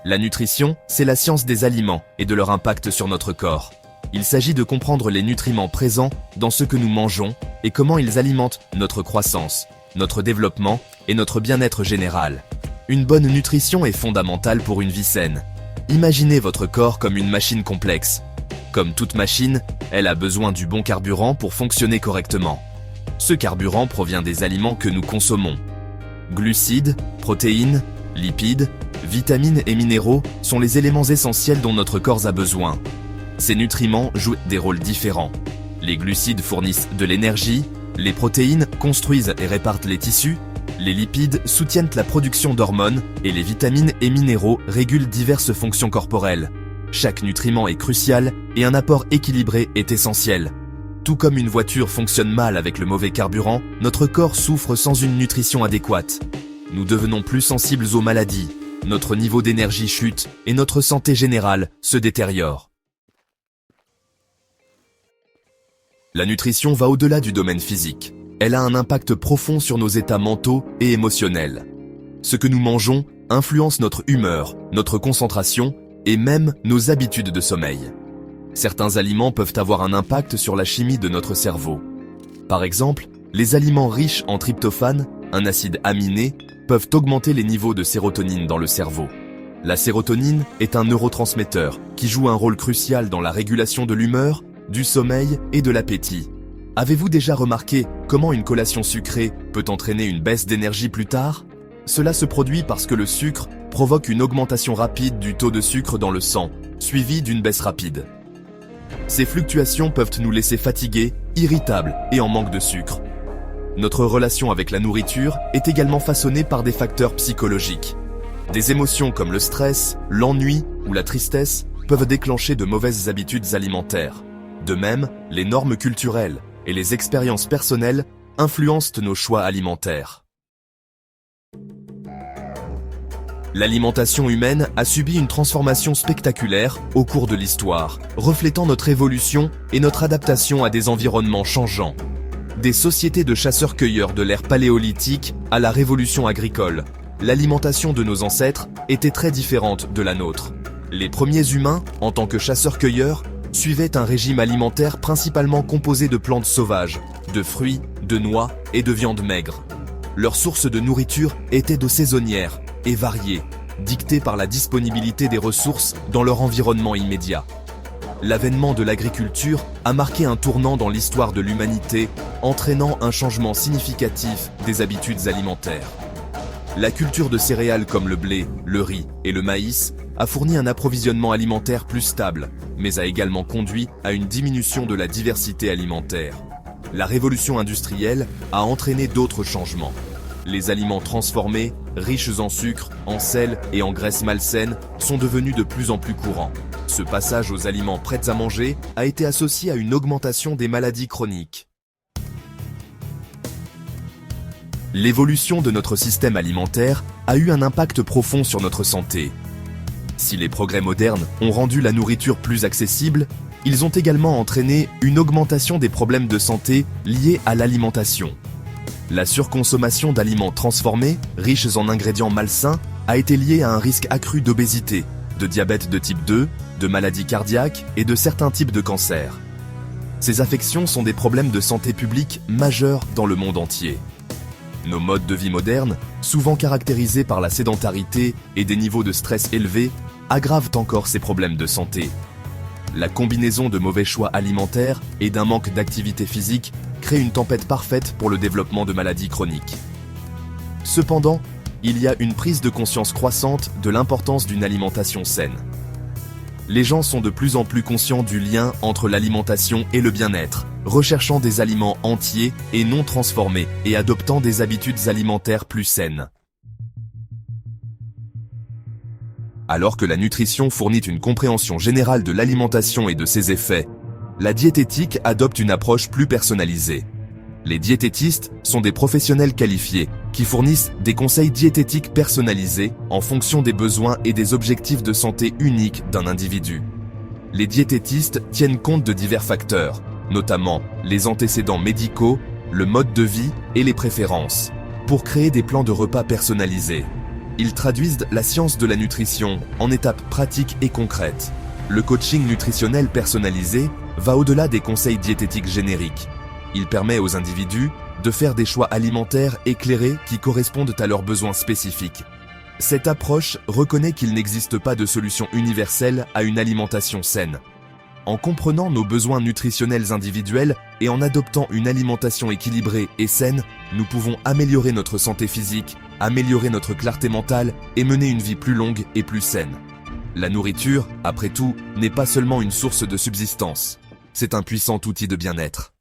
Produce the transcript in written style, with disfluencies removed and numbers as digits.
La nutrition, c'est la science des aliments et de leur impact sur notre corps. Il s'agit de comprendre les nutriments présents dans ce que nous mangeons et comment ils alimentent notre croissance, notre développement et notre bien-être général. Une bonne nutrition est fondamentale pour une vie saine. Imaginez votre corps comme une machine complexe. Comme toute machine, elle a besoin du bon carburant pour fonctionner correctement. Ce carburant provient des aliments que nous consommons. Glucides, protéines, lipides, vitamines et minéraux sont les éléments essentiels dont notre corps a besoin. Ces nutriments jouent des rôles différents. Les glucides fournissent de l'énergie, les protéines construisent et réparent les tissus, les lipides soutiennent la production d'hormones et les vitamines et minéraux régulent diverses fonctions corporelles. Chaque nutriment est crucial et un apport équilibré est essentiel. Tout comme une voiture fonctionne mal avec le mauvais carburant, notre corps souffre sans une nutrition adéquate. Nous devenons plus sensibles aux maladies, notre niveau d'énergie chute et notre santé générale se détériore. La nutrition va au-delà du domaine physique. Elle a un impact profond sur nos états mentaux et émotionnels. Ce que nous mangeons influence notre humeur, notre concentration et même nos habitudes de sommeil. Certains aliments peuvent avoir un impact sur la chimie de notre cerveau. Par exemple, les aliments riches en tryptophane, un acide aminé, peuvent augmenter les niveaux de sérotonine dans le cerveau. La sérotonine est un neurotransmetteur qui joue un rôle crucial dans la régulation de l'humeur, du sommeil et de l'appétit. Avez-vous déjà remarqué comment une collation sucrée peut entraîner une baisse d'énergie plus tard? Cela se produit parce que le sucre provoque une augmentation rapide du taux de sucre dans le sang, suivie d'une baisse rapide. Ces fluctuations peuvent nous laisser fatigués, irritables et en manque de sucre. Notre relation avec la nourriture est également façonnée par des facteurs psychologiques. Des émotions comme le stress, l'ennui ou la tristesse peuvent déclencher de mauvaises habitudes alimentaires. De même, les normes culturelles et les expériences personnelles influencent nos choix alimentaires. L'alimentation humaine a subi une transformation spectaculaire au cours de l'histoire, reflétant notre évolution et notre adaptation à des environnements changeants. Des sociétés de chasseurs-cueilleurs de l'ère paléolithique à la révolution agricole, l'alimentation de nos ancêtres était très différente de la nôtre. Les premiers humains, en tant que chasseurs-cueilleurs, suivaient un régime alimentaire principalement composé de plantes sauvages, de fruits, de noix et de viande maigre. Leurs sources de nourriture étaient de saisonnières et variées, dictées par la disponibilité des ressources dans leur environnement immédiat. L'avènement de l'agriculture a marqué un tournant dans l'histoire de l'humanité, entraînant un changement significatif des habitudes alimentaires. La culture de céréales comme le blé, le riz et le maïs a fourni un approvisionnement alimentaire plus stable, mais a également conduit à une diminution de la diversité alimentaire. La révolution industrielle a entraîné d'autres changements. Les aliments transformés, riches en sucre, en sel et en graisses malsaines, sont devenus de plus en plus courants. Ce passage aux aliments prêts à manger a été associé à une augmentation des maladies chroniques. L'évolution de notre système alimentaire a eu un impact profond sur notre santé. Si les progrès modernes ont rendu la nourriture plus accessible, ils ont également entraîné une augmentation des problèmes de santé liés à l'alimentation. La surconsommation d'aliments transformés, riches en ingrédients malsains, a été liée à un risque accru d'obésité, de diabète de type 2, de maladies cardiaques et de certains types de cancers. Ces affections sont des problèmes de santé publique majeurs dans le monde entier. Nos modes de vie modernes, souvent caractérisés par la sédentarité et des niveaux de stress élevés, aggravent encore ces problèmes de santé. La combinaison de mauvais choix alimentaires et d'un manque d'activité physique crée une tempête parfaite pour le développement de maladies chroniques. Cependant, il y a une prise de conscience croissante de l'importance d'une alimentation saine. Les gens sont de plus en plus conscients du lien entre l'alimentation et le bien-être, recherchant des aliments entiers et non transformés et adoptant des habitudes alimentaires plus saines. Alors que la nutrition fournit une compréhension générale de l'alimentation et de ses effets, la diététique adopte une approche plus personnalisée. Les diététistes sont des professionnels qualifiés qui fournissent des conseils diététiques personnalisés en fonction des besoins et des objectifs de santé uniques d'un individu. Les diététistes tiennent compte de divers facteurs, notamment les antécédents médicaux, le mode de vie et les préférences, pour créer des plans de repas personnalisés. Ils traduisent la science de la nutrition en étapes pratiques et concrètes. Le coaching nutritionnel personnalisé va au-delà des conseils diététiques génériques. Il permet aux individus de faire des choix alimentaires éclairés qui correspondent à leurs besoins spécifiques. Cette approche reconnaît qu'il n'existe pas de solution universelle à une alimentation saine. En comprenant nos besoins nutritionnels individuels et en adoptant une alimentation équilibrée et saine, nous pouvons améliorer notre santé physique, améliorer notre clarté mentale et mener une vie plus longue et plus saine. La nourriture, après tout, n'est pas seulement une source de subsistance. C'est un puissant outil de bien-être.